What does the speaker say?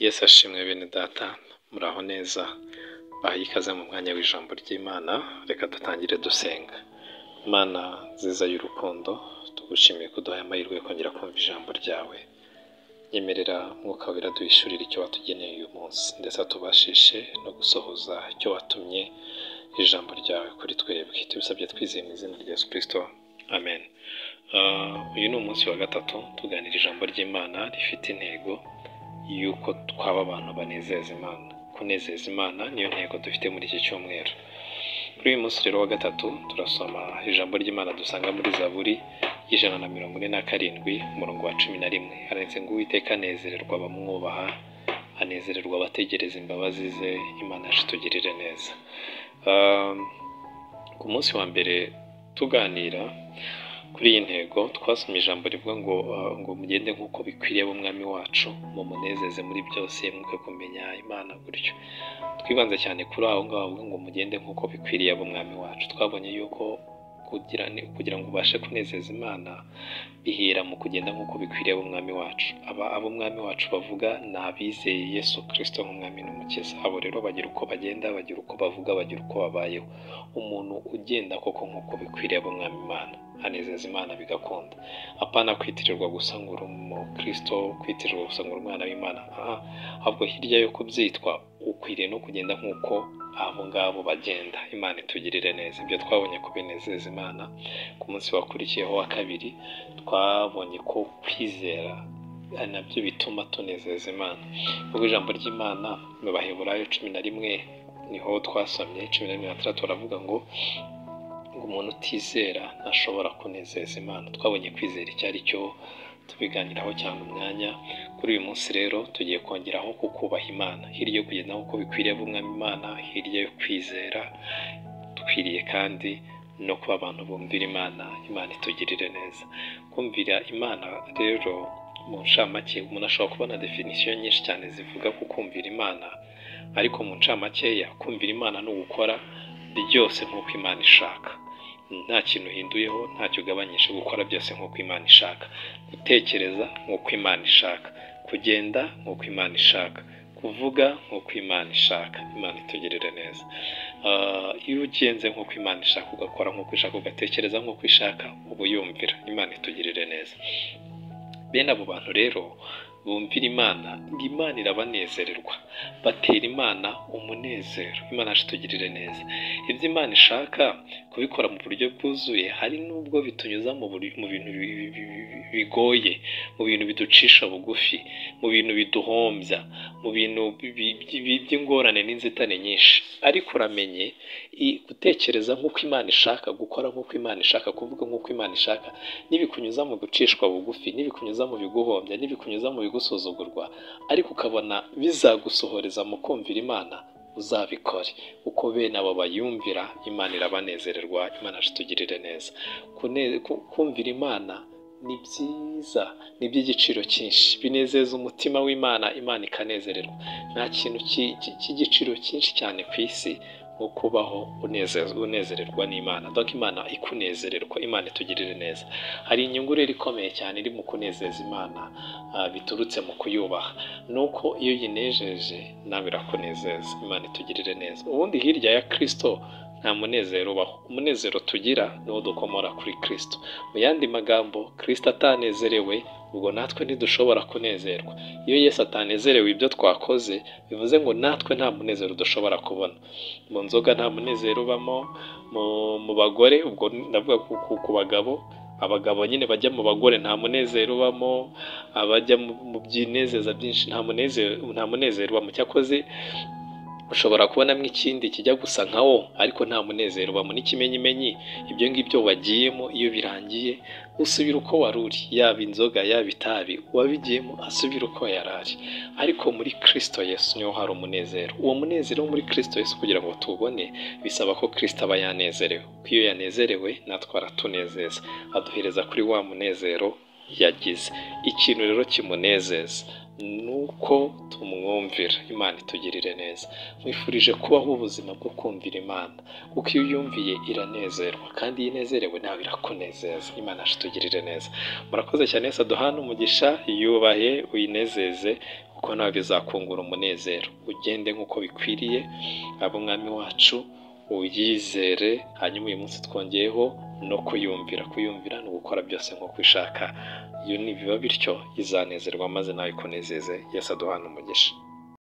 Yesu ashimwe bene data, muraho neza, bahaye ikaze mu mwanya w'ijambo ry'Imana. Reka dutangire dusenga. Imana nziza y'urukundo, tugushimiye kuduha amahirwe yo kongera kumva ijambo ryawe. Nyemerera Mwuka Wera duhishurire icyo watugeneye uyu munsi, ndetse atubashishe no gusohoza icyo watumye ijambo ryawe kuri twebwe. Tubisabye twizeye mu izina rya Yesu Kristo, amen. Uyu ni umunsi wa gatatu tuganira ijambo ry'Imana rifite intego yuko twaba abantu banezeza Imana. Kunezeza Imana niyo ntego dufite muri iki cyumweru. Kuri uyu munsi rero wa gatatu turasoma ijambo ry'Imana dusanga muri Zaburi y'Ijana-na-mirongo-ine-na-karindwi umurongo wa 11. Haranditse ngo Uwiteka anezererwa abamwubaha, anezererwa abategereza imbabazi ze. Imana yacu itugirire neza. Ku munsi wa mbere tuganira kuri iyi ntego twasomye ijambo rivuga ngo mugende nk'uko bikwiriye ab'umwami wacu, mumunezeze muri byose, mwe kumenya Imana gutyo. Twibanze cyane kuri aho ngaho ngo mugende nk'uko bikwiriye ab'umwami wacu. Twabonye yuko kugira ngo ubashe kunezeza Imana bihera mu kugenda nk'uko bikwiriye ab'umwami wacu. Ab'umwami wacu bavuga ni abizeye Yesu Kristo nk'umwami n'umukiza. Abo rero bagira uko bagenda, bagira uko bavuga, bagira uko babayeho. Umuntu ugenda koko nk'uko bikwiriye ab'umwami Imana anezeza Imana bigakunda. Apana kwitirirwa gusa ngo uri umukristo, kwitirirwa gusa ngo uri umwana w'Imana. Ahubwo hirya yo kubyitwa ukwiriye no kugenda nk'uko abo ngabo bagenda. Imana itugirire neza. Ibyo twabonye ku binezeza Imana. Ku munsi wakurikiyeho wa kabiri twabonye ko kwizera nabyo bituma tunezeza Imana. Ubwo ijambo ry'Imana mu Baheburayo 11 niho twasomye 11:6 baravuga ngo umuntu utizera ntashobora kunezeza Imana. Twabonye kwizera icyo ari cyo, tubiganiraho cyangwa umwanya. Kuri uyu munsi rero tugiye kongeraho kukubaha Imana. Hirya yo kugenda nk'uko bikwiriye ab'umwami Imana, hirya yo kwizera, dukwiriye kandi no kuba abantu bumvira Imana. Imana itugirire neza. Kumvira Imana rero mu ncamake, umuntu ashobora kubona definisiyo nyinshi cyane zivuga ku kumvira Imana, ariko mu ncamakeya kumvira Imana ni ugukora byose nk'uko Imana ishaka. Nta kintu uhinduyeho, ntacyo ugabanyije, gukora byose nk'uko Imana ishaka. Gutekereza nk'uko Imana ishaka, kugenda nk'uko Imana ishaka, kuvuga nk'uko Imana ishaka. Imana itugirire neza. Iyo ugenze nk'uko Imana ishaka, ugakora nk'uko ishaka, ugatekereza nk'uko ishaka, uba uyumvira. Imana itugirire neza. Bene abo bantu rero bumvira Imana, Imana irabanezererwa, batera Imana umunezero. Imana yacu itugirire neza. Ibyo Imana ishaka kubikora mu buryo bwuzuye, hari n'ubwo bitunyuza mu bintu bigoye, mu bintu biducisha bugufi, mu bintu biduhombya, mu bintu by'ingorane n'inzitane nyinshi. Ariko uramenye gutekereza nk'uko Imana ishaka, gukora nk'uko Imana ishaka, kuvuga nk'uko Imana ishaka, nibikunyuza mu gucishwa bugufi, nibikunyuza mu biguhombya, nibikunyuza mu bigusuzugurwa, ariko ukabona bizagusohoreza mu kumvira Imana, uzabikore. Uko bene abo bayumvira, Imana irabanezererwa. Imana yacu itugirire neza. Kumvira Imana ni byiza, ni iby'igiciro cyinshi, binezeza umutima w'Imana, Imana ikanezererwa. Nta kintu cy'igiciro cyinshi cyane ku isi nko kubaho unezererwa n'Imana. Donc Imana ikunezererwa. Imana itugirire neza. Hari inyungu rero ikomeye cyane iri mu kunezeza Imana, biturutse mu kuyubaha. Nuko iyo yinejeje nawe irakunezeza. Imana itugirire neza. Ubundi hirya ya Kristo nta munezero ubaho. Umunezero tugira niwo dukomora kuri Kristo. Mu yandi magambo, Kristo atanezerewe, ubwo natwe ntidushobora kunezerwa. Iyo Yesu atanezerewe ibyo twakoze, bivuze ngo natwe nta munezero dushobora kubona. Mu nzoga nta munezero ubamo, mu bagore, ubwo ndavuga ku bagabo, abagabo nyine bajya mu bagore nta munezero ubamo, abajya mu byinezeza byinshi nta munezero ubamo. Cyakoze ushobora kubonamo ikindi kijya gusa nkawo, ariko nta munezero ubamo. N'ikimenyimenyi ibyo ngibyo wagiyemo, iyo birangiye usubira uko wari uri. Yaba inzoga, yaba itabi, uwabigiyemo asubira uko yari ari. Ariko muri Kristo Yesu niho hari umunezero. Uwo munezero muri Kristo Yesu kugira ngo tuwubone, bisaba ko Kristo aba yanezerewe. Iyo yanezerewe natwe aratunezeza, aduhereza kuri wa munezero yagize. Ikintu rero kimunezeza nuko tumwumvira. Imana itugirire neza. Mwifurije kubaho ubuzima bwo kumvira Imana, kuko iyo uyumviye iranezerwa, kandi iyo inezerewe nawe irakunezeza. Imana yacu itugirire neza. Murakoze cyane. Yesu aduhane umugisha, yubahe, uyinezeze, kuko nawe bizakungura umunezero. Ugende nk'uko bikwiriye ab'umwami wacu, uyizere, hanyuma uyu munsi twongeyeho no kuyumvira ni ugukora byose nk'uko ishaka. Iyo nibiba bityo izanezerwa maze nawe ikunezeze. Yesu aduhane umugisha.